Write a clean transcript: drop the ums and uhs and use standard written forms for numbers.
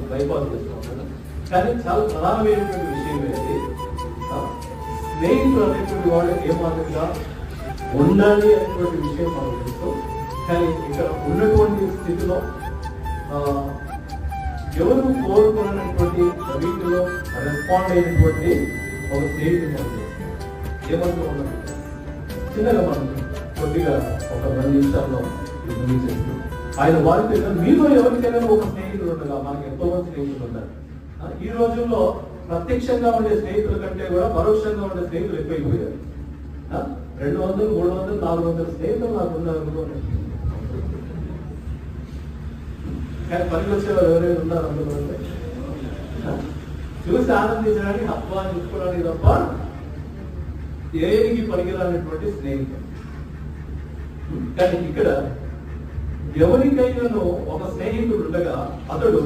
Bypass చేస్తాం కదా. కానీ చాలా ప్రధానమైనటువంటి విషయం ఏంటి, స్నేహితులు అనేటువంటి వాళ్ళు ఏ మాదిరిగా ఉండాలి అనేటువంటి విషయం మనకు తెలుసు. కానీ ఇక్కడ ఉన్నటువంటి స్థితిలో ఎవరు కోరుకున్నటువంటి వీటిలో రెస్పాండ్ అయినటువంటి ఒక స్నేహితుడు మనకు ఏమంటూ ఉన్నది చిన్నగా మనం కొద్దిగా ఒక 2 నిమిషాల్లో ముగించేస్తూ ఆయన వారితో మీలో ఎవరికైనా ఒక స్నేహితుడు ఉండగా, మనకి ఎంతో మంది స్నేహితులు ఉన్నారు. ఈ రోజుల్లో ప్రత్యక్షంగా ఉండే స్నేహితుల కంటే కూడా పరోక్షంగా ఉండే స్నేహితులు ఎక్కువైపోయారు. 200, 300, 400 స్నేహితులు నాకు ఉన్నారు. కానీ పనికి వచ్చేవారు ఎవరైనా ఉన్నారు అందులో చూసి ఆనందించడానికి, హత్వాన్ని చూసుకోవడానికి తప్ప దేనికి పనికిరానటువంటి స్నేహితులు. కానీ ఇక్కడ ఎవరికైనా ఒక స్నేహితుడు ఉండగా అతడు